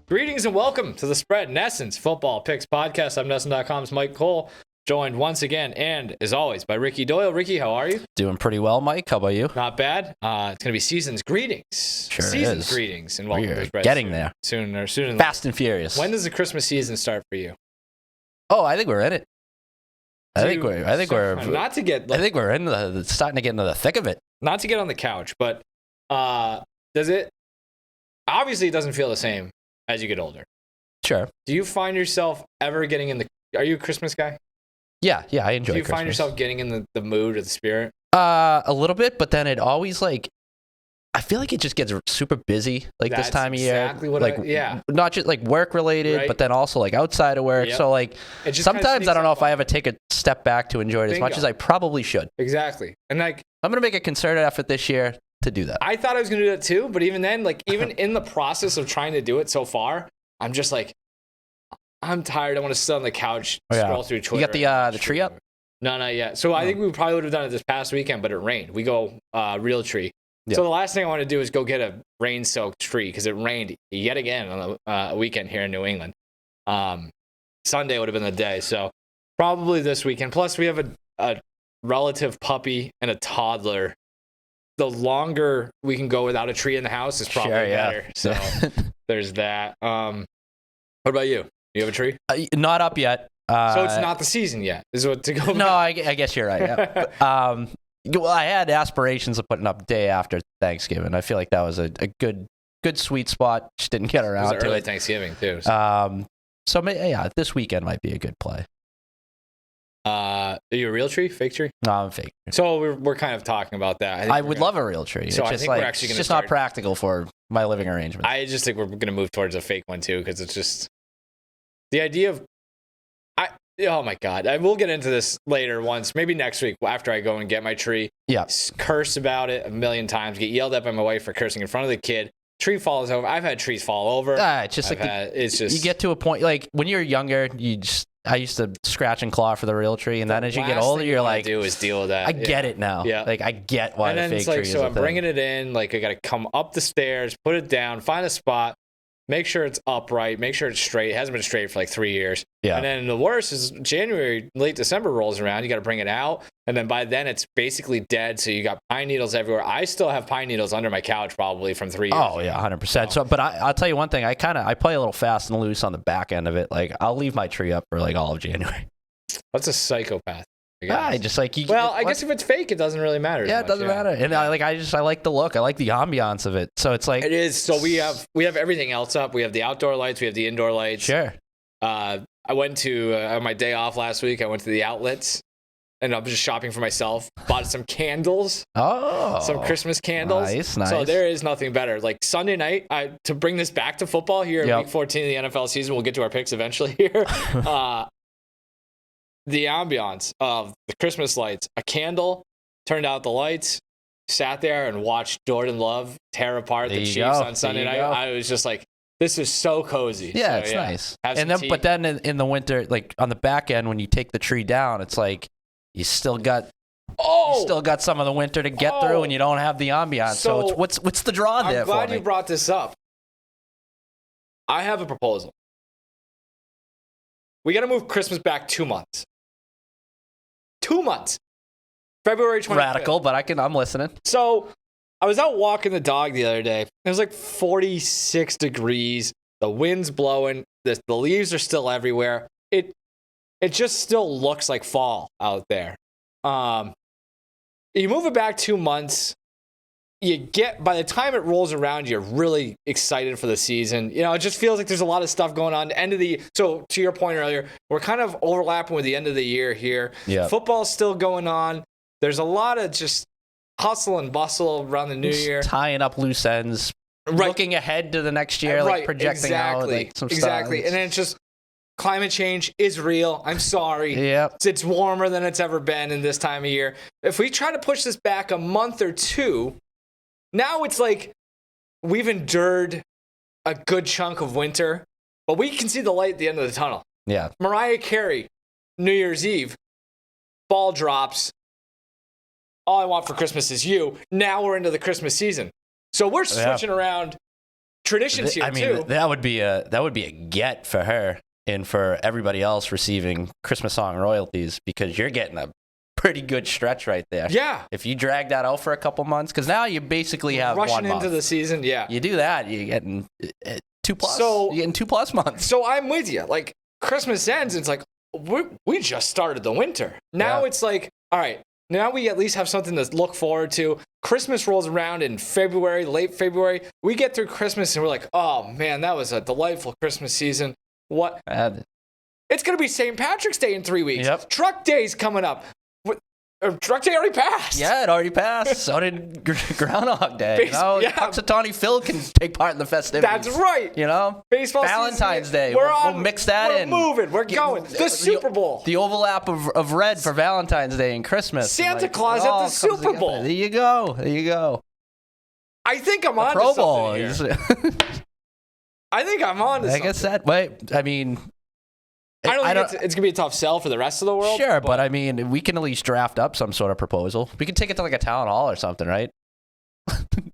Greetings and welcome to the Spread, NESN's Football Picks Podcast. I'm NESN.com's Mike Cole, joined once again and, as always, by Ricky Doyle. Ricky, how are you? Doing pretty well, Mike. How about you? Not bad. It's going to be season's greetings. Sure Season's is. Greetings and welcome to the Spread. Getting there. Sooner. Fast and furious. When does the Christmas season start for you? Oh, I think we're in it. I think we're starting to get into the thick of it. Not to get on the couch, but does it? Obviously, it doesn't feel the same as you get older. Sure. Do you find yourself ever getting in the? Are you a Christmas guy? Yeah, I enjoy. Do you Christmas. find yourself getting in the mood or the spirit? A little bit, but then it always I feel like it just gets super busy this time of year. Exactly what not just work related, right. but then also outside of work. Yep. So sometimes I don't know if I have ever take a step back to enjoy it as much as I probably should. Exactly. And I'm gonna make a concerted effort this year to do that. I thought I was gonna do that too, but even then, even in the process of trying to do it so far, I'm just I'm tired. I want to sit on the couch, scroll through Twitter. You got the tree up? No, not yet. So I think we probably would have done it this past weekend, but it rained. We go real tree. Yep. So the last thing I want to do is go get a rain-soaked tree because it rained yet again on the weekend here in New England. Sunday would have been the day. So probably this weekend. Plus, we have a relative puppy and a toddler. The longer we can go without a tree in the house is probably better. So there's that. What about you? You have a tree? Not up yet. So it's not the season yet. Is what to go? No, I guess you're right. Yeah. Well, I had aspirations of putting up day after Thanksgiving. I feel like that was a good sweet spot. Just didn't get around to early it. Thanksgiving too. So. This weekend might be a good play. Are you a real tree? Fake tree? No, I'm fake. So we're kind of talking about that. I would love a real tree. So it's we're actually it's just not practical for my living arrangement. I just think we're going to move towards a fake one too because it's just the idea of. Oh my God. I will get into this later once, maybe next week after I go and get my tree. Yeah. Curse about it a million times, get yelled at by my wife for cursing in front of the kid. Tree falls over. I've had trees fall over. It's just you get to a point, when you're younger, I used to scratch and claw for the real tree. And then as you get older, you're like, do is deal with that. I get it now. Yeah. I get why the fake tree is so I'm bringing it in. I got to come up the stairs, put it down, find a spot. Make sure it's upright. Make sure it's straight. It hasn't been straight for 3 years. Yeah. And then the worst is January, late December rolls around. You got to bring it out. And then by then it's basically dead. So you got pine needles everywhere. I still have pine needles under my couch probably from 3 years. Oh, yeah, 100%. So, but I'll tell you one thing. I play a little fast and loose on the back end of it. I'll leave my tree up for all of January. That's a psychopath. I guess if it's fake, it doesn't really matter. Yeah, it doesn't matter. And I like the look. I like the ambiance of it. So it's it is. So we have everything else up. We have the outdoor lights. We have the indoor lights. Sure. I went to on my day off last week. I went to the outlets, and I'm just shopping for myself. Bought some candles. Oh, some Christmas candles. Nice. So there is nothing better. Sunday night, to bring this back to football here in week 14 of the NFL season. We'll get to our picks eventually here. The ambiance of the Christmas lights, a candle, turned out the lights, sat there and watched Jordan Love tear apart the Chiefs on Sunday night. I was just this is so cozy. Yeah, it's nice. But then in the winter, on the back end, when you take the tree down, it's you still got some of the winter to get through, and you don't have the ambiance. So it's what's the draw there? I'm glad you brought this up. I have a proposal. We got to move Christmas back 2 months. 2 months. February 25th. Radical, but I'm listening. So I was out walking the dog the other day. It was 46 degrees. The wind's blowing. The leaves are still everywhere. It just still looks like fall out there. You move it back 2 months. By the time it rolls around, you're really excited for the season. It just feels like there's a lot of stuff going on. So to your point earlier, we're kind of overlapping with the end of the year here. Yeah. Football's still going on. There's a lot of just hustle and bustle around the new year. Tying up loose ends, looking ahead to the next year, projecting out some stuff. Exactly. And then it's just climate change is real. I'm sorry. Yep. It's warmer than it's ever been in this time of year. If we try to push this back a month or two, now it's we've endured a good chunk of winter, but we can see the light at the end of the tunnel. Yeah. Mariah Carey, New Year's Eve, ball drops. All I want for Christmas is you. Now we're into the Christmas season. So we're switching around traditions here too. That would be a get for her and for everybody else receiving Christmas song royalties, because you're getting a pretty good stretch right there. Yeah. If you drag that out for a couple months, because now you basically have rushing 1 month into the season. Yeah. You do that, you're getting 2+. So, you're getting 2+ months. So I'm with you. Like, Christmas ends, it's like, we just started the winter. Now it's like, all right, now we at least have something to look forward to. Christmas rolls around in February, late February. We get through Christmas and we're like, oh man, that was a delightful Christmas season. What? It's going to be St. Patrick's Day in 3 weeks. Yep. Truck Day's coming up. Truck Day already passed. Yeah, it already passed. So did Groundhog Day. Punxsutawney Phil can take part in the festivities. That's right. Baseball Valentine's season. Day. We'll mix that in. We're moving. We're going. The Super Bowl. The overlap of red for Valentine's Day and Christmas. Santa Claus at the Super Bowl. There you go. I think I'm on to something here. I think I'm on to something. Like I said, I mean... I don't think it's going to be a tough sell for the rest of the world. Sure, but I mean, we can at least draft up some sort of proposal. We can take it to like a town hall or something, right?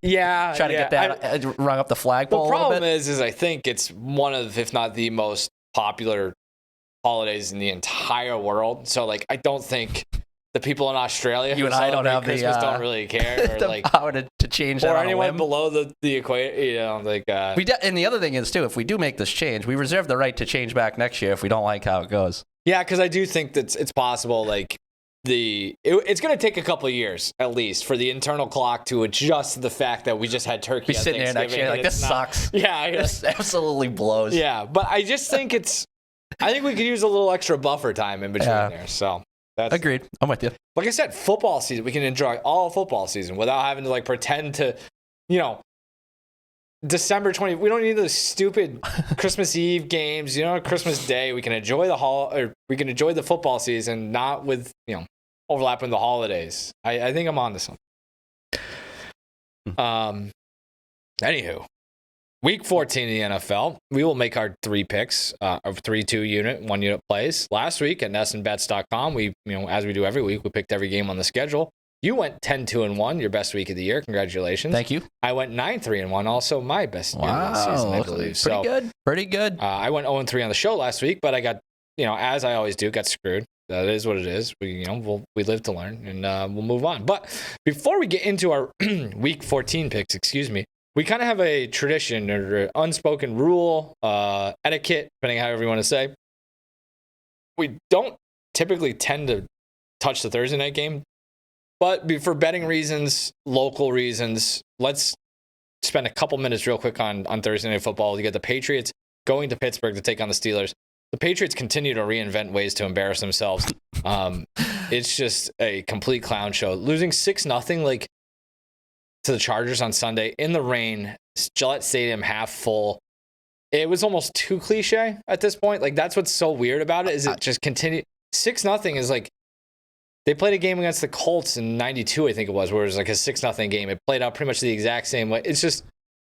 Yeah. Try to get that rung up the flagpole. The problem is I think it's one of, if not the most popular holidays in the entire world. So, like, I don't think the people in Australia you and I don't have Christmas don't really care, or the like power to change that. Or on anyone a whim. below the equator, and the other thing is too, if we do make this change, we reserve the right to change back next year if we don't like how it goes. Yeah, because I do think that it's possible. Like it's going to take a couple of years at least for the internal clock to adjust to the fact that we just had turkey. Be sitting there next year like, this sucks. Yeah, this absolutely blows. Yeah, but I just think I think we could use a little extra buffer time in between there. So. Agreed. I'm with you. Like I said, football season. We can enjoy all football season without having to like pretend to, December 20. We don't need those stupid Christmas Eve games. Christmas Day. We can enjoy we can enjoy the football season, not with overlapping the holidays. I think I'm on to something. Anywho. Week 14 in the NFL, we will make our 3 picks of 3-2 unit, 1 unit plays. Last week at NESNbets.com, we, as we do every week, we picked every game on the schedule. You went 10-2-1, your best week of the year. Congratulations. Thank you. I went 9-3-1, also my best year of the season, I believe. Pretty good. I went 0-3 on the show last week, but I got, as I always do, got screwed. That is what it is. We we live to learn, and we'll move on. But before we get into our week 14 picks, we kind of have a tradition or unspoken rule, etiquette, depending on however you want to say. We don't typically tend to touch the Thursday night game, but for betting reasons, local reasons, let's spend a couple minutes real quick on Thursday Night Football. You get the Patriots going to Pittsburgh to take on the Steelers. The Patriots continue to reinvent ways to embarrass themselves. It's just a complete clown show. Losing 6-0, to the Chargers on Sunday in the rain, Gillette Stadium half full. It was almost too cliche at this point. Like, that's what's so weird about it, is it just continued. 6-0 is like, they played a game against the Colts in 92, I think it was, where it was like a 6-0 game. It played out pretty much the exact same way. It's just,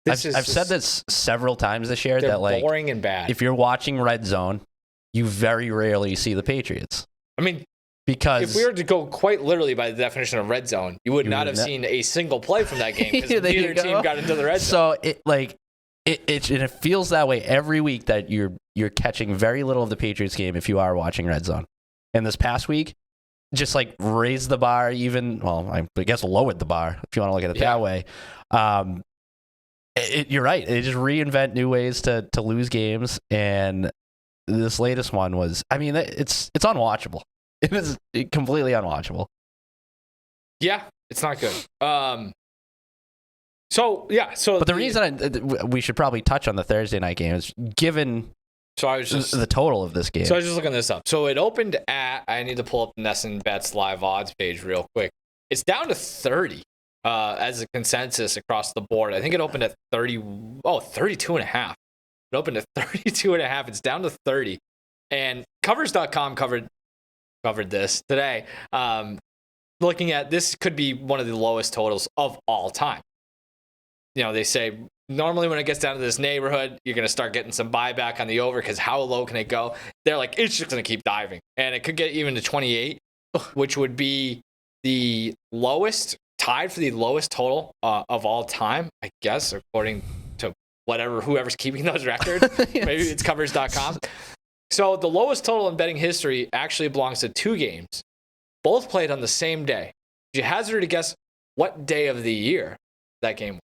I've said this several times this year, that like, boring and bad. If you're watching Red Zone, you very rarely see the Patriots. I mean, because if we were to go quite literally by the definition of red zone, you would not have seen a single play from that game because neither team got into the red zone. So it feels that way every week, that you're catching very little of the Patriots game if you are watching Red Zone. And this past week, just like raised the bar even. Well, I guess lowered the bar if you want to look at it that way. You're right. They just reinvent new ways to lose games, and this latest one was. I mean, it's unwatchable. It is completely unwatchable. Yeah, it's not good. But the reason we should probably touch on the Thursday night game is given the total of this game. So I was just looking this up. So it opened at, I need to pull up the NESN Bets live odds page real quick. It's down to 30 as a consensus across the board. I think it opened at 32.5. It opened at 32.5. It's down to 30. And Covers.com covered this today. Looking at this, could be one of the lowest totals of all time. They say normally when it gets down to this neighborhood, you're going to start getting some buyback on the over, because how low can it go? They're like, it's just going to keep diving. And it could get even to 28, which would be the lowest, tied for the lowest total of all time, I guess, according to whoever's keeping those records. Maybe it's covers.com. So the lowest total in betting history actually belongs to 2 games, both played on the same day. Did you hazard to guess what day of the year that game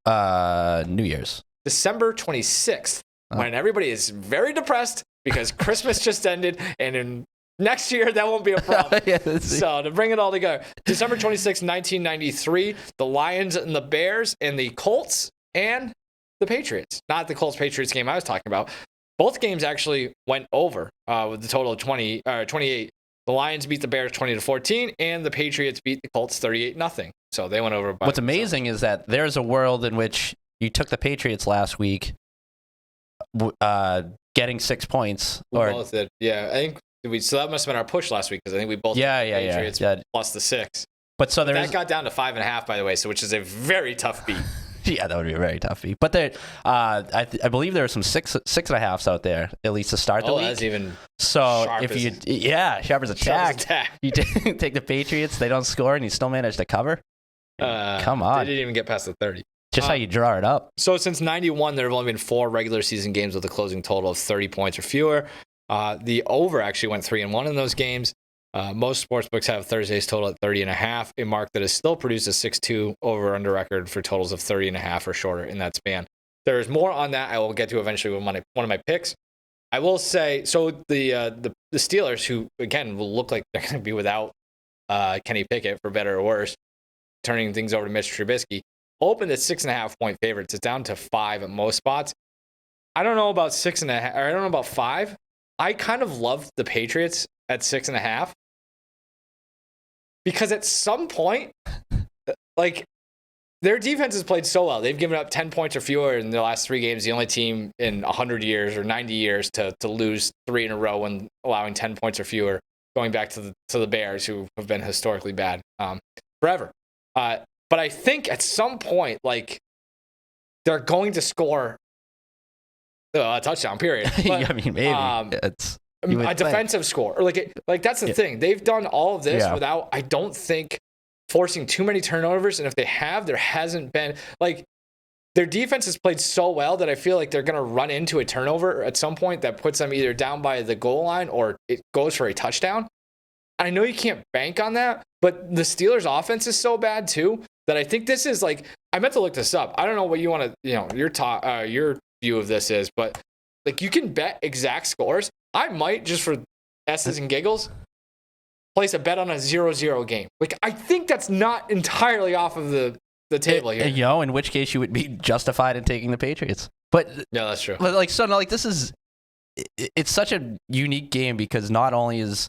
was? New Year's. December 26th, when everybody is very depressed because Christmas just ended, and in next year that won't be a problem. So to bring it all together, December 26th, 1993, the Lions and the Bears and the Colts and the Patriots. Not the Colts-Patriots game I was talking about. Both games actually went over with the total of 28. The Lions beat the Bears 20-14, and the Patriots beat the Colts 38-0. So they went over. What's amazing is that there's a world in which you took the Patriots last week, getting 6 points. We both did. Yeah, I think so that must have been our push last week because I think we both took the Patriots plus the 6. But so that got down to 5.5, by the way, so which is a very tough beat. Yeah, that would be a very tough beat. But there, I believe there are some 6.5s out there, at least to start the week. That's even sharp as a tack. You take the Patriots, they don't score, and you still manage to cover. Come on. They didn't even get past the 30. Just how you draw it up. So since 91, there have only been 4 regular season games with a closing total of 30 points or fewer. The over actually went 3-1 in those games. Most sportsbooks have Thursday's total at 30.5, a mark that has still produced a 6-2 over-under record for totals of 30.5 or shorter in that span. There's more on that I will get to eventually with one of my picks. I will say, so the Steelers, who, again, will look like they're going to be without Kenny Pickett, for better or worse, turning things over to Mitch Trubisky, opened at 6.5-point favorites. It's down to 5 at most spots. I don't know about 6.5, or I don't know about 5. I kind of love the Patriots at 6.5. Because at some point, like, their defense has played so well. They've given up 10 points or fewer in their last 3 games. The only team in 100 years or 90 years to lose 3 in a row when allowing 10 points or fewer, going back to the Bears, who have been historically bad forever. But I think at some point, like, they're going to score a touchdown, period. But, I mean, maybe. A defensive score. Or like that's the thing. They've done all of this without, I don't think, forcing too many turnovers. And if they have, there hasn't been, like, their defense has played so well that I feel like they're going to run into a turnover at some point that puts them either down by the goal line or it goes for a touchdown. I know you can't bank on that, but the Steelers' offense is so bad too that I think this is, like, I meant to look this up. I don't know what you want to, your view of this is, but, like, you can bet exact scores. I might, just for S's and giggles, place a bet on a 0-0 game. Like, I think that's not entirely off of the table here. In which case you would be justified in taking the Patriots. But yeah, that's true. But this is, it's such a unique game because not only is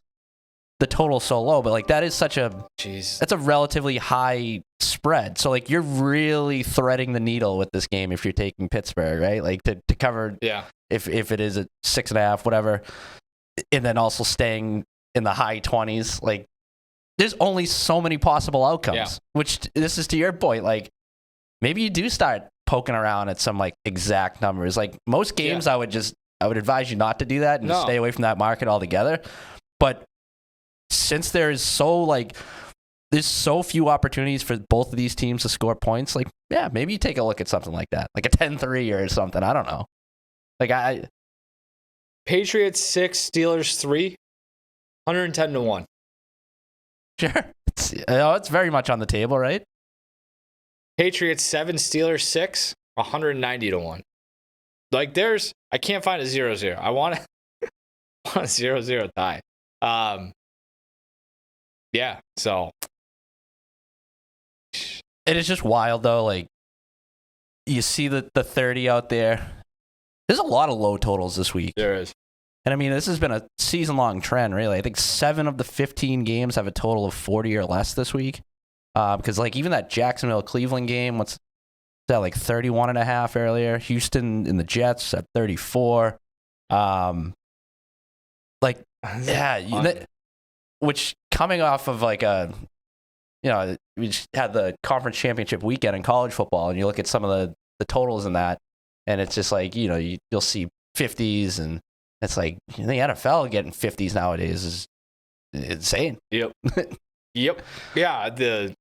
the total so low, but, like, that is such a, that's a relatively high spread. So, like, you're really threading the needle with this game if you're taking Pittsburgh, right? Like, to cover. Yeah. If it is at 6.5, whatever, and then also staying in the high 20s, like, there's only so many possible outcomes. Yeah. Which, this is to your point, like, maybe you do start poking around at some, like, exact numbers. Like, most games, I would advise you not to do that and stay away from that market altogether. But since there's so few opportunities for both of these teams to score points, like, yeah, maybe you take a look at something like that, like a 10-3 or something. I don't know. Like, Patriots 6, Steelers 3, 110-1. Sure. It's very much on the table, right? Patriots 7, Steelers 6, 190-1. Like, I can't find a 0-0. I want a 0-0 tie. Yeah, so. It is just wild, though. Like, you see the 30 out there. There's a lot of low totals this week. There is. And I mean, this has been a season-long trend, really. I think 7 of the 15 games have a total of 40 or less this week. Because, like, even that Jacksonville-Cleveland game, what's that, like 31.5 earlier? Houston and the Jets at 34. Which, coming off of, like, we just had the conference championship weekend in college football, and you look at some of the totals in that, and it's just like, you'll see 50s, and it's like, the NFL getting 50s nowadays is insane. Yep. Yep. Yeah, the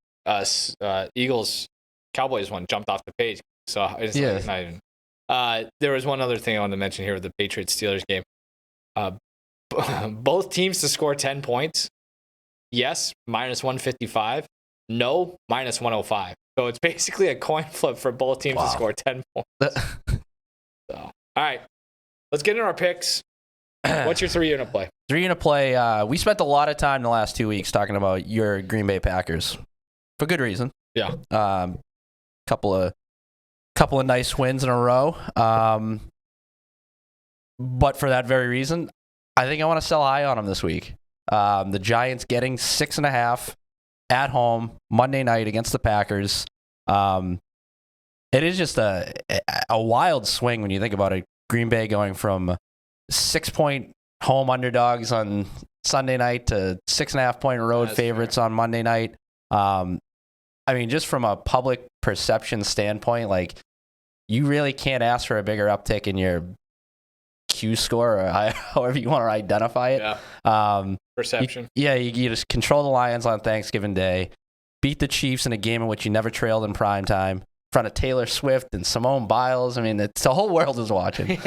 Eagles Cowboys one jumped off the page, so it's like not even There was one other thing I wanted to mention here with the Patriots-Steelers game. Both teams to score 10 points. Yes, minus 155. No, minus 105. So it's basically a coin flip for both teams to score 10 points. So, all right, let's get into our picks. What's your 3-unit play? 3-unit play. We spent a lot of time the last 2 weeks talking about your Green Bay Packers for good reason. Yeah. Couple of nice wins in a row. But for that very reason, I think I want to sell high on them this week. The Giants getting 6.5 at home Monday night against the Packers. It is just a wild swing when you think about it. Green Bay going from 6-point home underdogs on Sunday night to 6.5-point road favorites on Monday night. I mean, just from a public perception standpoint, like, you really can't ask for a bigger uptick in your Q score, or however you want to identify it. Yeah. Perception. You just control the Lions on Thanksgiving Day, beat the Chiefs in a game in which you never trailed in prime time, in front of Taylor Swift and Simone Biles. I mean, it's the whole world is watching.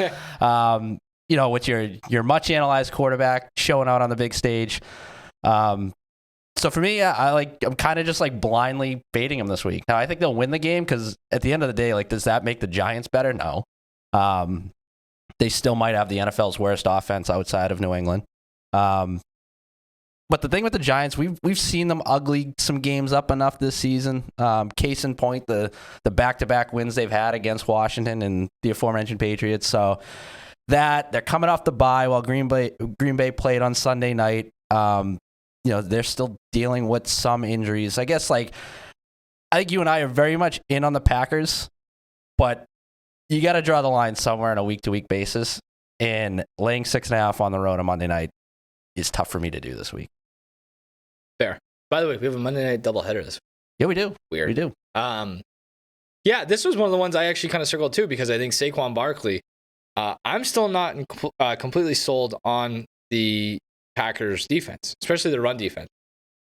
With your much analyzed quarterback showing out on the big stage. So for me, I'm kind of just like blindly fading them this week. Now I think they'll win the game because at the end of the day, like, does that make the Giants better? No. They still might have the NFL's worst offense outside of New England. But the thing with the Giants, we've seen them ugly some games up enough this season. Case in point, the back-to-back wins they've had against Washington and the aforementioned Patriots. So that they're coming off the bye while Green Bay played on Sunday night. They're still dealing with some injuries. I guess, I think you and I are very much in on the Packers, but you got to draw the line somewhere on a week-to-week basis, and laying 6.5 on the road on Monday night is tough for me to do this week. Fair. By the way, we have a Monday night doubleheader this week. Yeah, we do. Weird. We do. This was one of the ones I actually kind of circled too, because I think Saquon Barkley, I'm still not completely sold on the Packers defense, especially the run defense.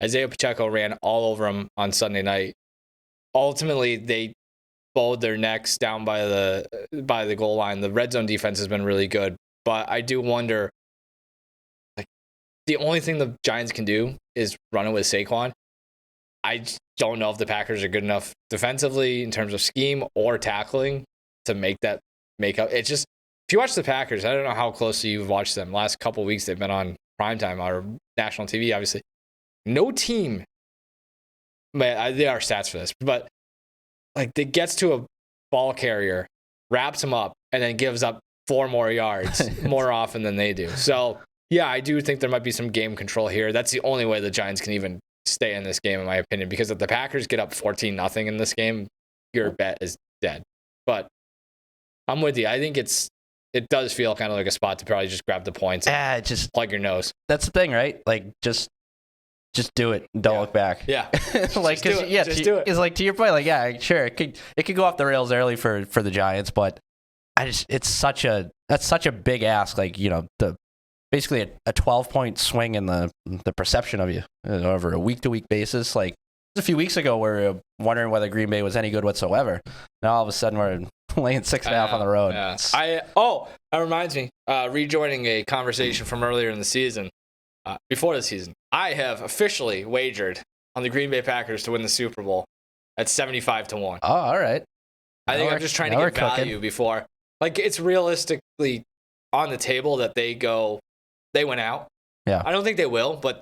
Isaiah Pacheco ran all over him on Sunday night. Ultimately, they bowed their necks down by the goal line. The red zone defense has been really good, but I do wonder, the only thing the Giants can do is run it with Saquon. I don't know if the Packers are good enough defensively in terms of scheme or tackling to make up. It's just, if you watch the Packers, I don't know how closely you've watched them. Last couple of weeks, they've been on primetime or national TV, obviously. No team, there are stats for this, but it gets to a ball carrier, wraps him up, and then gives up 4 more yards more often than they do. So, yeah, I do think there might be some game control here. That's the only way the Giants can even stay in this game, in my opinion, because if the Packers get up 14-0 in this game, your bet is dead. But I'm with you. I think it does feel kind of like a spot to probably just grab the points and just plug your nose. That's the thing, right? Just do it. Don't look back. Yeah. Just do it. It's like, to your point, sure, it could go off the rails early for the Giants, but that's such a big ask. Basically a 12-point swing in the perception of you over a week-to-week basis. Like, a few weeks ago, we were wondering whether Green Bay was any good whatsoever. Now all of a sudden we're laying 6.5 on the road. Yeah. That reminds me, rejoining a conversation from earlier in the season, before the season, I have officially wagered on the Green Bay Packers to win the Super Bowl at 75-1. Oh, all right. I think I'm just trying to get value before, it's realistically on the table that they went out. Yeah. I don't think they will, but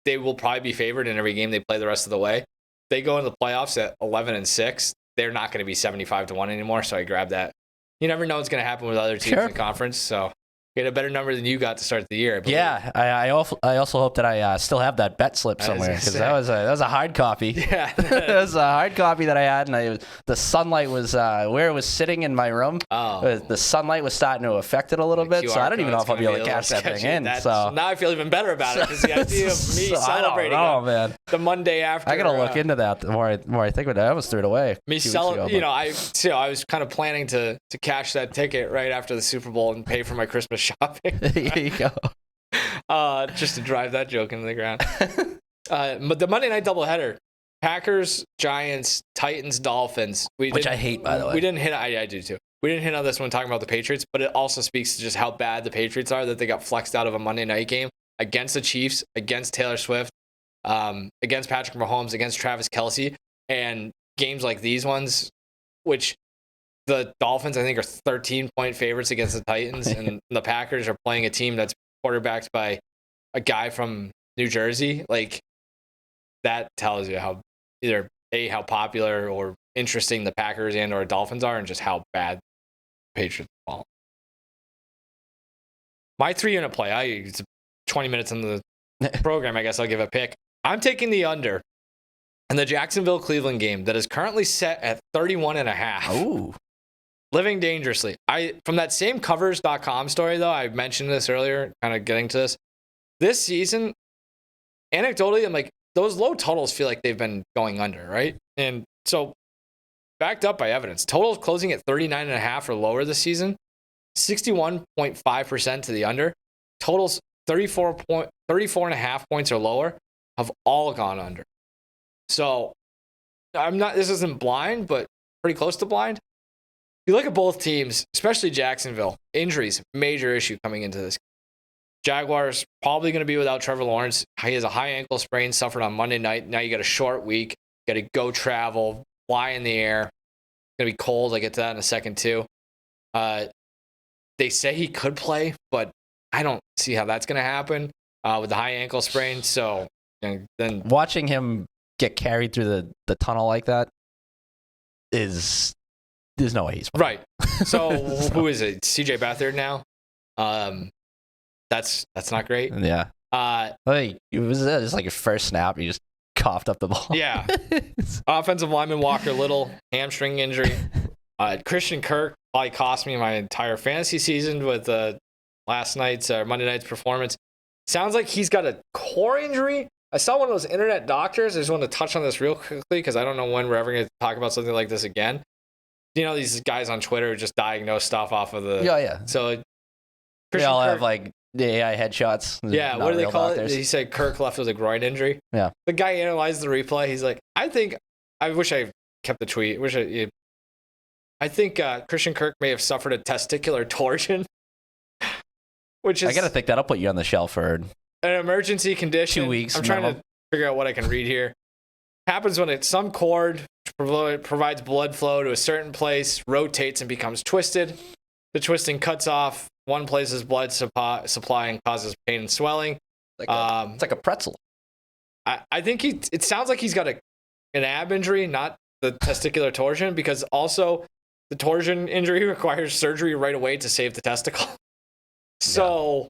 they will probably be favored in every game they play the rest of the way. They go into the playoffs at 11-6. They're not going to be 75-1 anymore, so I grabbed that. You never know what's going to happen with other teams in the conference, so get a better number than you got to start the year. Yeah, I also hope that I still have that bet slip somewhere, because that was a hard copy. Yeah, that was a hard copy that I had, and the sunlight was where it was sitting in my room. Oh, the sunlight was starting to affect it a little bit, so I don't even know if I'll be able to cash that thing in. So now I feel even better about it, because the idea of me celebrating man, the Monday after. I gotta look into that. The more I think about it, I almost threw it away. I was kind of planning to cash that ticket right after the Super Bowl and pay for my Christmas shopping. There you go. Just to drive that joke into the ground. But the Monday night doubleheader, Packers, Giants, Titans, Dolphins. Which I hate, by the way. We didn't hit. I do too. we didn't hit on this when talking about the Patriots, but it also speaks to just how bad the Patriots are that they got flexed out of a Monday night game against the Chiefs, against Taylor Swift, against Patrick Mahomes, against Travis Kelce, and games like these ones, which the Dolphins, I think, are 13-point favorites against the Titans, and the Packers are playing a team that's quarterbacked by a guy from New Jersey. Like, that tells you how either how popular or interesting the Packers and or Dolphins are, and just how bad the Patriots fall. My 3-unit play, it's 20 minutes into the program, I guess I'll give a pick. I'm taking the under in the Jacksonville-Cleveland game that is currently set at 31.5. Ooh. Living dangerously. From that same covers.com story, though, I mentioned this earlier, kind of getting to this season, anecdotally, I'm like, those low totals feel like they've been going under, right? And so, backed up by evidence, totals closing at 39.5 or lower this season, 61.5% to the under. Totals 34.5 points or lower have all gone under. So, this isn't blind, but pretty close to blind. You look at both teams, especially Jacksonville, injuries, major issue coming into this. Jaguars probably going to be without Trevor Lawrence. He has a high ankle sprain suffered on Monday night. Now you got a short week. You got to go travel, fly in the air. It's going to be cold. I'll get to that in a second too. They say he could play, but I don't see how that's going to happen with the high ankle sprain. So then watching him get carried through the tunnel like that there's no way he's playing. Right. So who is it? CJ Beathard now. That's not great. Yeah. Like, it was just like your first snap. You just coughed up the ball. Yeah. Offensive lineman Walker Little, hamstring injury. Christian Kirk probably cost me my entire fantasy season with last night's Monday night's performance. Sounds like he's got a core injury. I saw one of those internet doctors. I just want to touch on this real quickly because I don't know when we're ever going to talk about something like this again. You know, these guys on Twitter who just diagnose stuff off of the... Yeah. So they all have like the AI headshots. Yeah, what do they call it? He said Kirk left with a groin injury. Yeah. The guy analyzed the replay. He's like, I wish I kept the tweet. I think Christian Kirk may have suffered a testicular torsion, which is... I got to think that'll put you on the shelf for an emergency condition. 2 weeks. I'm trying to figure out what I can read here. Happens when some cord provides blood flow to a certain place, rotates and becomes twisted. The twisting cuts off one place's blood supply and causes pain and swelling. It's like a pretzel. I think it sounds like he's got an ab injury, not the testicular torsion, because also the torsion injury requires surgery right away to save the testicle. So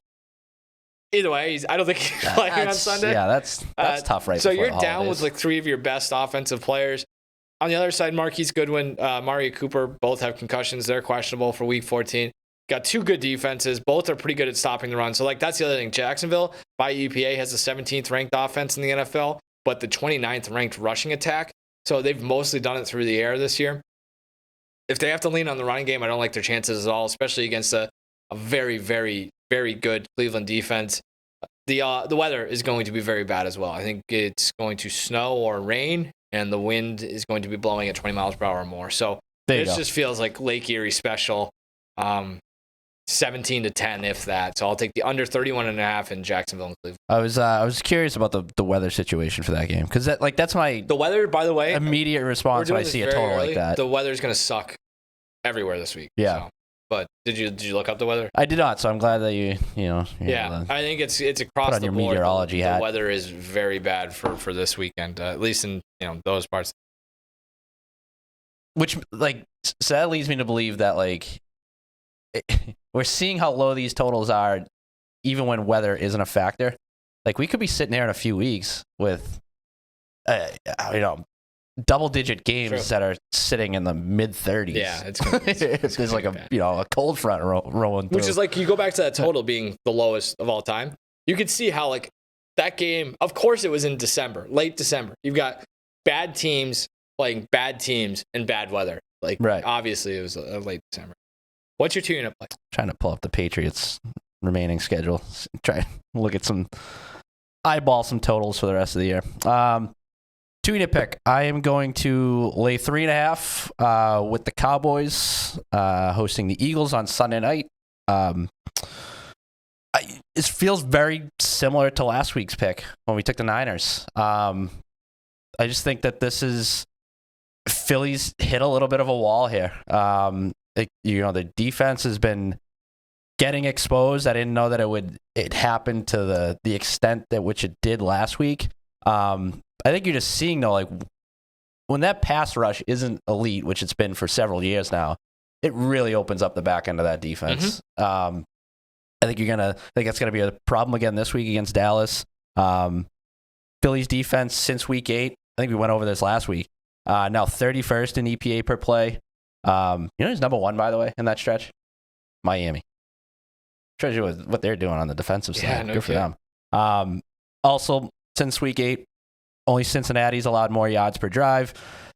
either way, I don't think he's playing on Sunday. Yeah, that's tough, right? So you're down with like 3 of your best offensive players. On the other side, Marquise Goodwin, Mario Cooper, both have concussions. They're questionable for Week 14. Got 2 good defenses. Both are pretty good at stopping the run. So like that's the other thing. Jacksonville, by EPA, has the 17th ranked offense in the NFL, but the 29th ranked rushing attack. So they've mostly done it through the air this year. If they have to lean on the running game, I don't like their chances at all, especially against a very, very, very good Cleveland defense. The weather is going to be very bad as well. I think it's going to snow or rain, and the wind is going to be blowing at 20 miles per hour or more. So this just feels like Lake Erie special, 17-10 if that. So I'll take the under 31.5 in Jacksonville and Cleveland. I was curious about the weather situation for that game because that's my the weather. By the way, immediate response when I see a total early, like that. The weather's going to suck everywhere this week. Yeah. So. But did you look up the weather? I did not, so I'm glad that you Yeah, I think it's across put on the your board. Meteorology hat. The weather is very bad for this weekend, at least in those parts. Which so that leads me to believe that we're seeing how low these totals are, even when weather isn't a factor. Like we could be sitting there in a few weeks with, double-digit games that are sitting in the mid-30s. Yeah, it's like a cold front rolling through. Which is like you go back to that total being the lowest of all time. You could see how that game. Of course, it was in December, late December. You've got bad teams playing bad teams in bad weather. Right. Obviously, it was a late December. What's your 2-unit play? Trying to pull up the Patriots' remaining schedule. Try to look at eyeball some totals for the rest of the year. 2-unit pick. I am going to lay 3.5 with the Cowboys hosting the Eagles on Sunday night. It feels very similar to last week's pick when we took the Niners. I just think that this is Philly's hit a little bit of a wall here. The defense has been getting exposed. I didn't know that it happened to the extent at which it did last week. I think you're just seeing though, like when that pass rush isn't elite, which it's been for several years now, it really opens up the back end of that defense. Mm-hmm. I think that's gonna be a problem again this week against Dallas. Philly's defense since week 8, I think we went over this last week. Now 31st in EPA per play. Who's number 1 by the way in that stretch? Miami. Treasure with what they're doing on the defensive side. Good for them. Also, since week 8, only Cincinnati's allowed more yards per drive.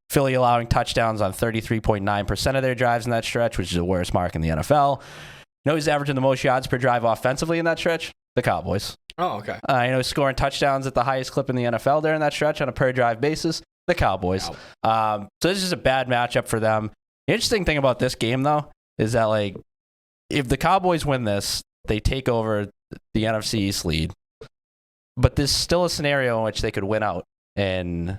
Philly allowing touchdowns on 33.9% of their drives in that stretch, which is the worst mark in the NFL. Who's averaging the most yards per drive offensively in that stretch? The Cowboys. Oh, okay. Who's scoring touchdowns at the highest clip in the NFL during that stretch on a per drive basis? The Cowboys. So this is a bad matchup for them. The interesting thing about this game, though, is that like if the Cowboys win this, they take over the NFC East lead. But there's still a scenario in which they could win out and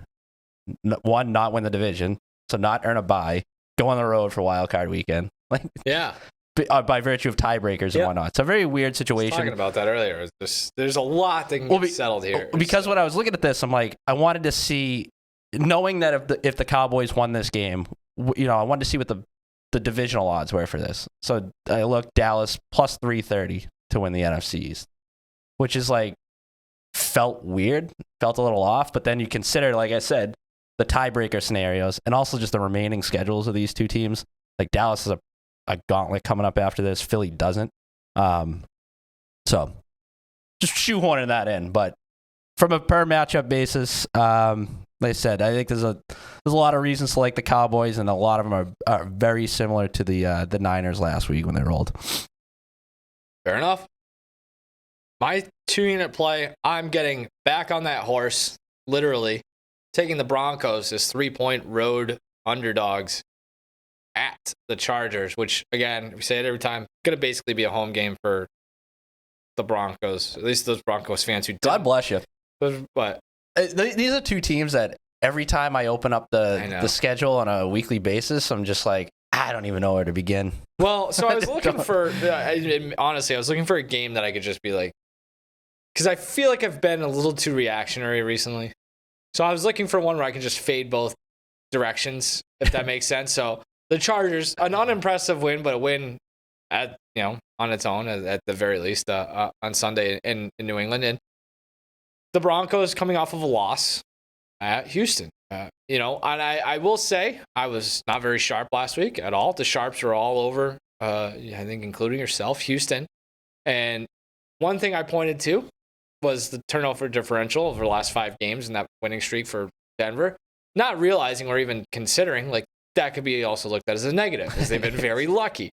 not win the division, so not earn a bye, go on the road for wild card weekend. By virtue of tiebreakers and whatnot. It's a very weird situation. I was talking about that earlier. There's a lot that can get settled here. Because when I was looking at this, I'm like, I wanted to see, knowing that if the Cowboys won this game, I wanted to see what the divisional odds were for this. So I looked Dallas plus 330 to win the NFC East, which is like, felt weird, felt a little off. But then you consider, like I said, the tiebreaker scenarios and also just the remaining schedules of these two teams. Like Dallas is a gauntlet coming up after this. Philly doesn't. So just shoehorning that in. But from a per matchup basis, like I said, I think there's a lot of reasons to like the Cowboys, and a lot of them are very similar to the Niners last week when they rolled. Fair enough. My 2-unit play, I'm getting back on that horse, literally, taking the Broncos as 3-point road underdogs at the Chargers, which, again, we say it every time, going to basically be a home game for the Broncos, at least those Broncos fans who God bless you. But these are two teams that every time I open up the schedule on a weekly basis, I'm just like, I don't even know where to begin. Well, so I was looking for, honestly, I was looking for a game that I could just be like, because I feel like I've been a little too reactionary recently. So I was looking for one where I can just fade both directions, if that makes sense. So the Chargers, an unimpressive win, but a win on its own at the very least on Sunday in New England. And the Broncos coming off of a loss at Houston. And I will say I was not very sharp last week at all. The sharps were all over, I think including yourself, Houston. And one thing I pointed to was the turnover differential over the last 5 games and that winning streak for Denver. Not realizing or even considering like that could be also looked at as a negative, because they've been very lucky.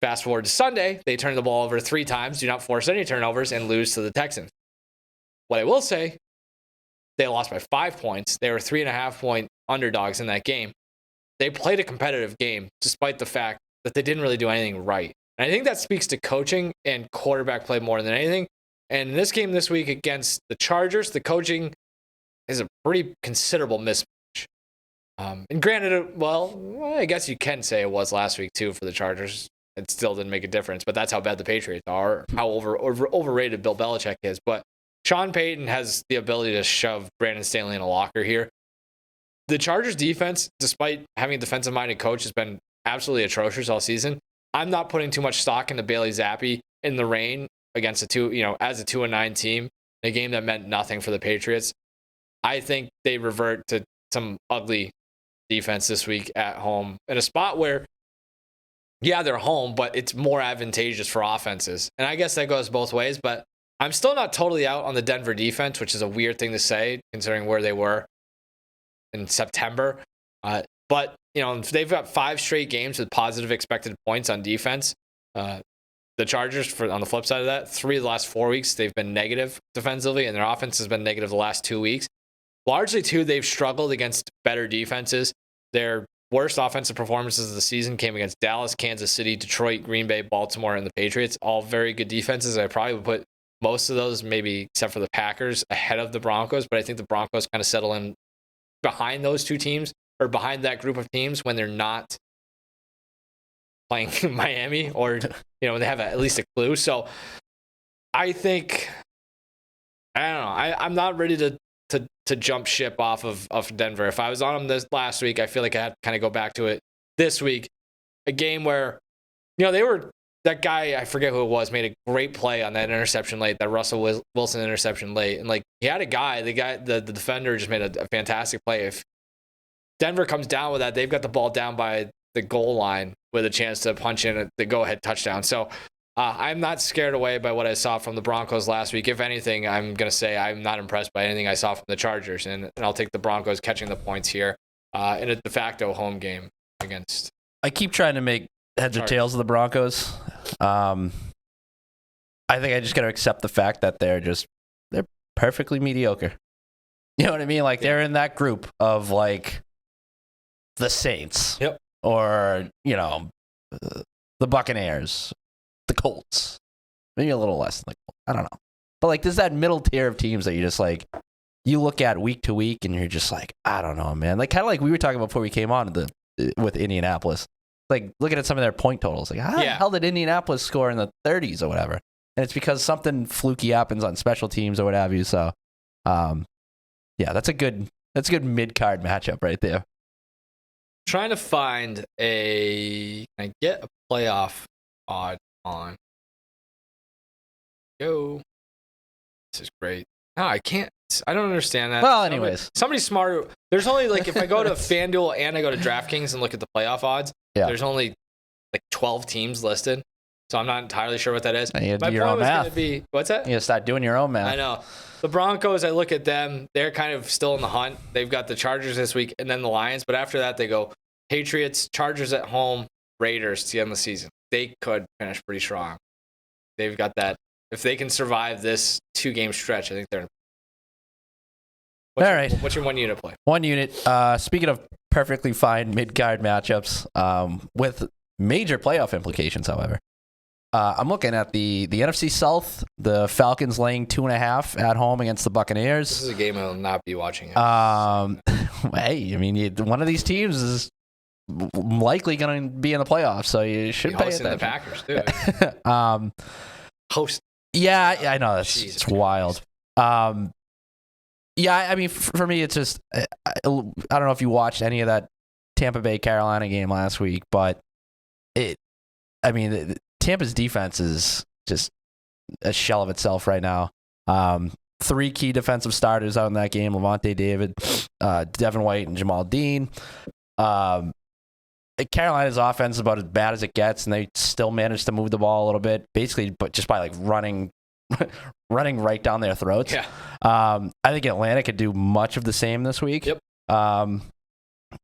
Fast forward to Sunday, they turn the ball over 3 times, do not force any turnovers, and lose to the Texans. What I will say, they lost by 5 points. They were 3.5-point underdogs in that game. They played a competitive game, despite the fact that they didn't really do anything right. And I think that speaks to coaching and quarterback play more than anything. And in this game this week against the Chargers, the coaching is a pretty considerable mismatch. And granted, I guess you can say it was last week too for the Chargers. It still didn't make a difference, but that's how bad the Patriots are, how overrated Bill Belichick is. But Sean Payton has the ability to shove Brandon Staley in a locker here. The Chargers defense, despite having a defensive-minded coach, has been absolutely atrocious all season. I'm not putting too much stock into Bailey Zappi in the rain against as a 2-9 team, in a game that meant nothing for the Patriots. I think they revert to some ugly defense this week at home in a spot where, they're home, but it's more advantageous for offenses. And I guess that goes both ways, but I'm still not totally out on the Denver defense, which is a weird thing to say considering where they were in September. But they've got 5 straight games with positive expected points on defense. The Chargers, on the flip side of that, 3 of the last 4 weeks, they've been negative defensively, and their offense has been negative the last 2 weeks. largely, too, they've struggled against better defenses. Their worst offensive performances of the season came against Dallas, Kansas City, Detroit, Green Bay, Baltimore, and the Patriots. All very good defenses. I probably would put most of those, maybe except for the Packers, ahead of the Broncos. But I think the Broncos kind of settle in behind those two teams, or behind that group of teams, when they're not playing Miami, or when they have at least a clue. So I think, I don't know. I'm not ready to jump ship off of Denver. If I was on them this last week, I feel like I had to kind of go back to it this week. A game where, that guy, I forget who it was, made a great play on that interception late, that Russell Wilson interception late. And he had the defender just made a fantastic play. If Denver comes down with that, they've got the ball down by the goal line with a chance to punch in the go-ahead touchdown. So I'm not scared away by what I saw from the Broncos last week. If anything, I'm going to say I'm not impressed by anything I saw from the Chargers. And I'll take the Broncos catching the points here in a de facto home game against. I keep trying to make heads or tails of the Broncos. I think I just got to accept the fact that they're perfectly mediocre. You know what I mean? They're in that group of the Saints. Yep. Or, the Buccaneers, the Colts. Maybe a little less than the Colts. I don't know. But there's that middle tier of teams that you just you look at week to week and you're just I don't know, man. Kind of like we were talking about before we came on with Indianapolis. Looking at some of their point totals. How the hell did Indianapolis score in the 30s or whatever? And it's because something fluky happens on special teams or what have you. So, that's a good mid-card matchup right there. Trying to find can I get a playoff odd on? Go. This is great. No, I can't. I don't understand that. Well, anyways. Somebody smarter. There's only if I go to FanDuel and I go to DraftKings and look at the playoff odds, there's only 12 teams listed. So I'm not entirely sure what that is. You My do your point own was math. going to be, what's that? You gotta start doing your own math. I know. The Broncos, I look at them, they're kind of still in the hunt. They've got the Chargers this week and then the Lions. But after that, they go Patriots, Chargers at home, Raiders to end the season. They could finish pretty strong. They've got that. If they can survive this 2-game stretch, I think they're. All right. What's your 1 unit play? 1 unit. Speaking of perfectly fine mid-card matchups with major playoff implications, however. I'm looking at the NFC South, the Falcons laying 2.5 at home against the Buccaneers. This is a game I will not be watching. Hey, I mean, one of these teams is likely going to be in the playoffs, so you should pay attention. The Packers, too. Host. Yeah, I know. It's wild. Yeah, I mean, for me, it's just I don't know if you watched any of that Tampa Bay Carolina game last week, but Tampa's defense is just a shell of itself right now. 3 key defensive starters out in that game: Levante David, Devin White, and Jamal Dean. Carolina's offense is about as bad as it gets, and they still managed to move the ball a little bit, basically, but just by running right down their throats. Yeah. I think Atlanta could do much of the same this week. Yep.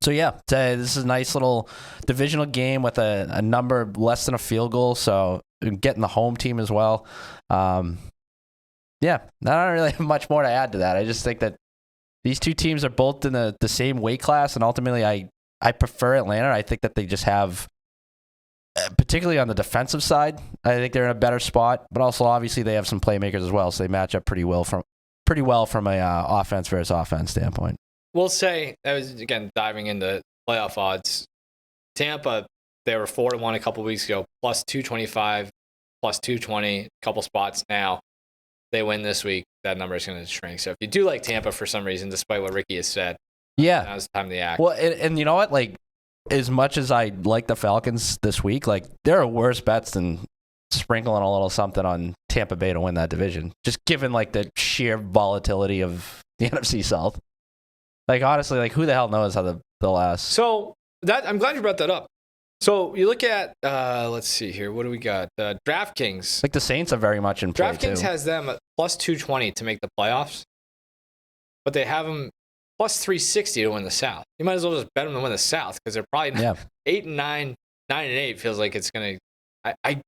So yeah, this is a nice little divisional game with a number less than a field goal. So getting the home team as well. Yeah, I don't really have much more to add to that. I just think that these two teams are both in the same weight class, and ultimately I prefer Atlanta. I think that they just have, particularly on the defensive side, I think they're in a better spot. But also, obviously, they have some playmakers as well, so they match up pretty well from a offense versus offense standpoint. We'll say, I was, again, diving into playoff odds. Tampa, they were 4-1 a couple weeks ago, plus 225, plus 220, a couple spots now. They win this week, that number is going to shrink. So if you do like Tampa for some reason, despite what Ricky has said, now's the time to act. Well, and you know what? As much as I like the Falcons this week, there are worse bets than sprinkling a little something on Tampa Bay to win that division. Just given the sheer volatility of the NFC South. Honestly, who the hell knows how they'll last. So I'm glad you brought that up. So you look at, let's see here. What do we got? DraftKings. The Saints are very much in play, DraftKings has them at plus 220 to make the playoffs, but they have them plus 360 to win the South. You might as well just bet them to win the South because they're probably 8-9, 9-8 feels like it's going to.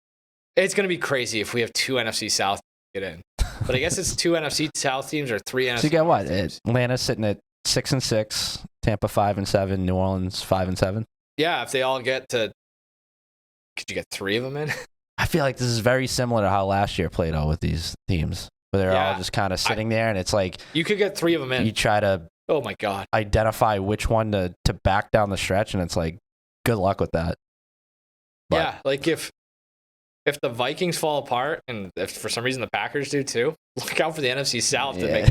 It's going to be crazy if we have 2 NFC South get in. But I guess it's 2 NFC South teams or 3 NFC. So you got what? Teams. Atlanta sitting at 6-6, Tampa 5-7, New Orleans 5-7. Yeah, if they all get to, could you get 3 of them in? I feel like this is very similar to how last year played out with these teams, where they're all just kind of sitting there, and it's like you could get 3 of them in. You try to, oh my god, identify which one to back down the stretch, and it's like, good luck with that. But, yeah, like if the Vikings fall apart, and if for some reason the Packers do too, look out for the NFC South to make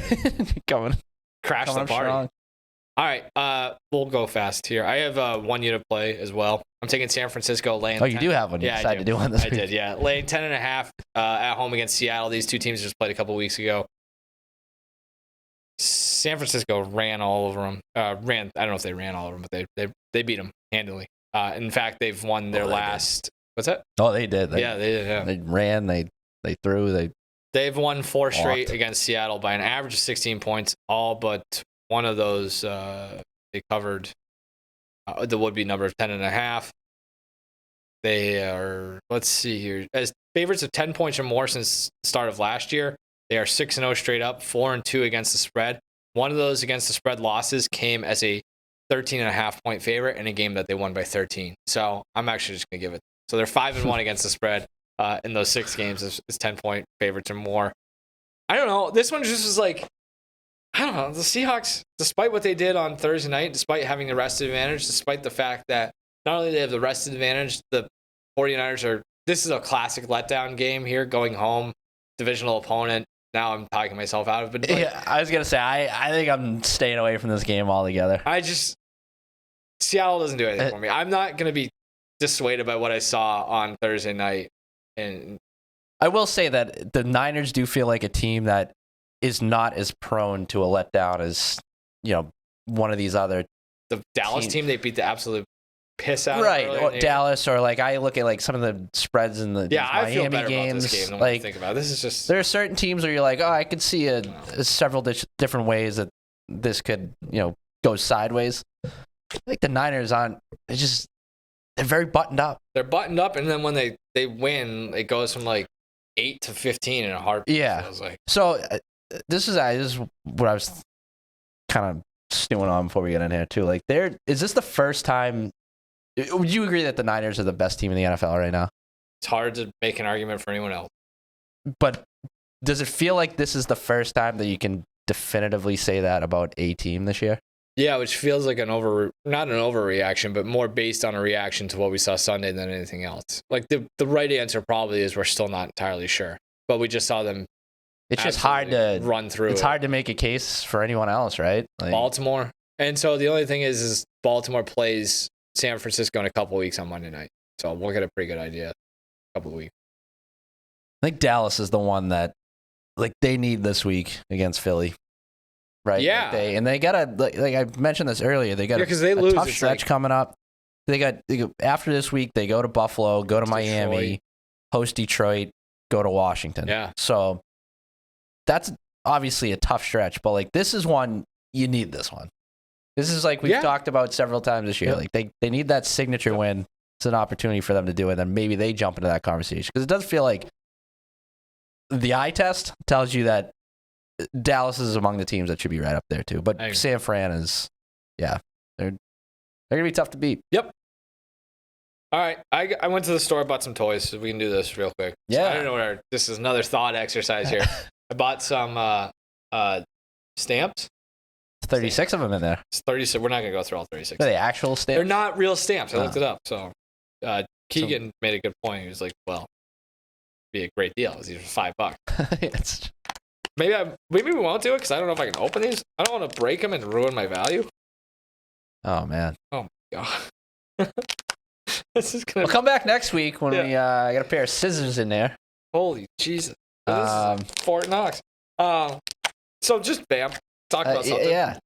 crash the party. Strong. All right, we'll go fast here. I have 1 unit play as well. I'm taking San Francisco laying. Oh, you do have one. You decided to do one this week. I did, yeah. Laying 10.5 at home against Seattle. These 2 teams just played a couple weeks ago. San Francisco ran all over them. I don't know if they ran all over them, but they beat them handily. In fact, they've won their last. What's that? Oh, they did. They did. Yeah. They ran. They threw. They've won 4 straight against Seattle by an average of 16 points. All but one of those they covered the would-be number of 10.5. They are, let's see here, as favorites of 10 points or more since the start of last year. They are 6-0 straight up, 4-2 against the spread. One of those against the spread losses came as a 13.5 point favorite in a game that they won by 13. So I'm actually just going to give it. So they're 5-1 against the spread in those 6 games as 10-point favorites or more. I don't know. This one just was like, I don't know. The Seahawks, despite what they did on Thursday night, despite having the rest advantage, despite the fact that not only do they have the rest advantage, the 49ers this is a classic letdown game here, going home, divisional opponent. Now I'm talking myself out of it. But yeah, I was going to say, I think I'm staying away from this game altogether. Seattle doesn't do anything for me. I'm not going to be dissuaded by what I saw on Thursday night. And I will say that the Niners do feel like a team that is not as prone to a letdown as, one of these other. The Dallas team, they beat the absolute piss out right, of. Right, Dallas, or like I look at like some of the spreads in the I feel Miami better games. About this game than like, what I think about. This is just there are certain teams where you're like, I could see several different ways that this could go sideways. Like the Niners they're very buttoned up. They're buttoned up, and then when they win, it goes from like 8 to 15 in a heartbeat. Yeah. So this is what I was kind of stewing on before we get in here too. Like, is this the first time? Would you agree that the Niners are the best team in the NFL right now? It's hard to make an argument for anyone else. But does it feel like this is the first time that you can definitively say that about a team this year? Yeah, which feels like not an overreaction, but more based on a reaction to what we saw Sunday than anything else. Like the right answer probably is we're still not entirely sure, but we just saw them. It's just hard to run through. It's hard to make a case for anyone else, right? Like, Baltimore, and so the only thing is Baltimore plays San Francisco in a couple of weeks on Monday night, so we'll get a pretty good idea. A couple of weeks. I think Dallas is the one that, like, they need this week against Philly. Right. Yeah. They got like I mentioned this earlier. They got a tough stretch coming up. They got after this week. They go to Buffalo, go to Miami, host Detroit, go to Washington. Yeah. So that's obviously a tough stretch, but like this is one you need. This one. This is like we've talked about several times this year. Like they need that signature win. It's an opportunity for them to do it. And maybe they jump into that conversation because it does feel like the eye test tells you that Dallas is among the teams that should be right up there too. But San Fran is, they're gonna be tough to beat. Yep. All right, I went to the store, bought some toys, so we can do this real quick. Yeah. So I don't know this is another thought exercise here. I bought some stamps. 36 of them in there. It's 36. We're not gonna go through all 36. Are they actual stamps? They're not real stamps. I looked it up. So Keegan made a good point. He was like, "Well, it'd be a great deal. These are $5." Maybe we won't do it because I don't know if I can open these. I don't want to break them and ruin my value. Oh man. Oh my god. This is gonna. We'll come back next week when we got a pair of scissors in there. Holy Jesus. This is Fort Knox. So just bam. Talk about something. Yeah.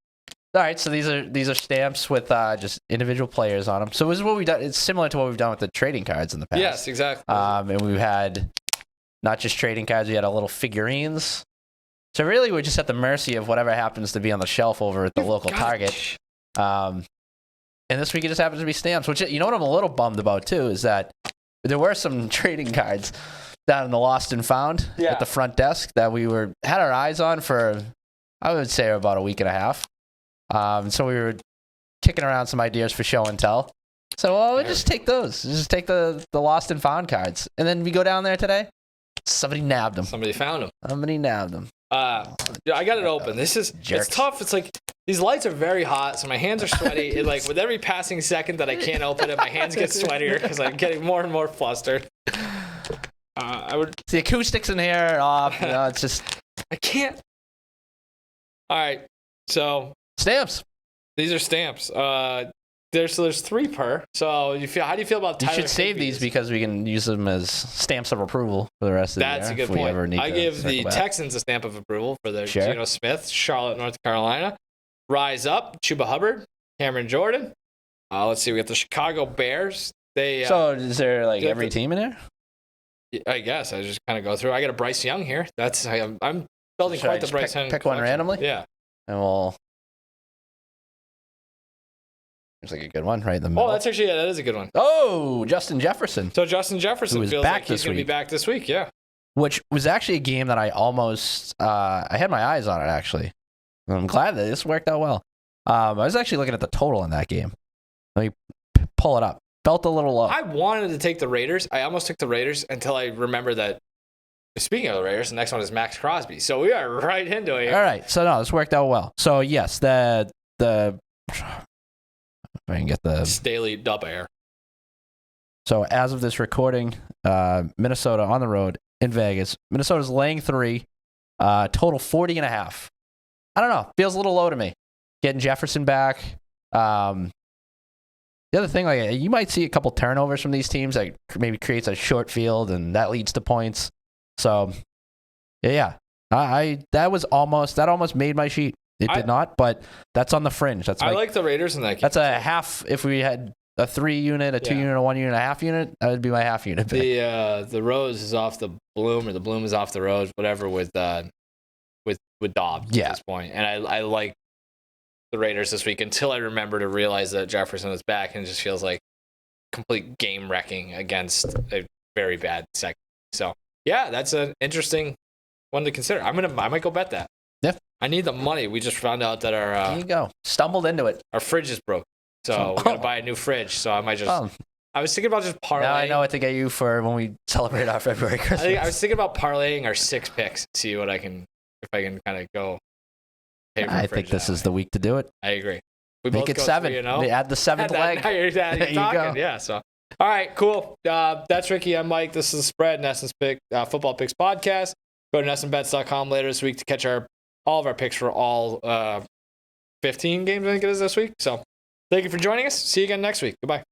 All right. So these are stamps with just individual players on them. So this is what we've done. It's similar to what we've done with the trading cards in the past. Yes, exactly. And we've had not just trading cards. We had a little figurines. So really, we're just at the mercy of whatever happens to be on the shelf over at the local Target. And this week it just happens to be stamps, which, you know what I'm a little bummed about, too, is that there were some trading cards down in the Lost and Found at the front desk that we had our eyes on for, I would say, about a week and a half. So we were kicking around some ideas for show and tell. So we'll just take those. Just take the Lost and Found cards. And then we go down there today. Somebody nabbed them. Somebody found them. Somebody nabbed them. I got it open. It's tough. It's like these lights are very hot, so my hands are sweaty. Like with every passing second that I can't open it, my hands get sweatier because I'm getting more and more flustered. The acoustics in here are off. It's just I can't. All right, so stamps. These are stamps. There's 3 per. So how do you feel about Tyler? You should save these because we can use them as stamps of approval for the rest of the year. That's a good point. I give the Texans a stamp of approval for their Geno Smith, Charlotte, North Carolina. Rise Up, Chuba Hubbard, Cameron Jordan. Let's see, we got the Chicago Bears. So is there like every team in there? I guess I just kind of go through. I got a Bryce Young here. I'm building quite the Bryce Young. Pick one randomly. Yeah, and we'll. There's like a good one right in the middle. Oh, that is a good one. Oh, Justin Jefferson. So Justin Jefferson feels like he's going to be back this week. Yeah, which was actually a game that I almost I had my eyes on it actually. I'm glad that this worked out well. I was actually looking at the total in that game. Let me pull it up. Felt a little low. I wanted to take the Raiders. I almost took the Raiders until I remember that. Speaking of the Raiders, the next one is Max Crosby. So we are right into it. All right. So no, this worked out well. So yes, the if I can get the Staley Dub Air. So as of this recording, Minnesota on the road in Vegas. Minnesota's laying 3, total 40.5. I don't know. Feels a little low to me. Getting Jefferson back. The other thing, like you might see a couple turnovers from these teams that maybe creates a short field and that leads to points. So yeah, that almost made my sheet. It did not, but that's on the fringe. I like the Raiders in that game. That's a half. If we had a 3 unit, a 2 unit, a 1 unit, a half unit, that would be my half unit pick. The rose is off the bloom, or the bloom is off the rose, whatever. With Dobbs at this point, and I like the Raiders this week until I remember to realize that Jefferson is back, and it just feels like complete game wrecking against a very bad second. So yeah, that's an interesting one to consider. I might go bet that. Yeah. I need the money. We just found out that our there you go. Stumbled into it. Our fridge is broke, so we're gonna buy a new fridge. So I might just. I was thinking about just parlaying. Now I know what to get you for when we celebrate our February Christmas. I was thinking about parlaying our 6 picks. See what I can kind of go. I think this is the week to do it. I agree. We make it 7. They add the 7th leg. You're talking. You go. Yeah. So. All right. Cool. That's Ricky. I'm Mike. This is the Spread, NESN's Football Picks podcast. Go to NESNBets.com later this week to catch all of our picks for all 15 games, I think it is this week. So thank you for joining us. See you again next week. Goodbye.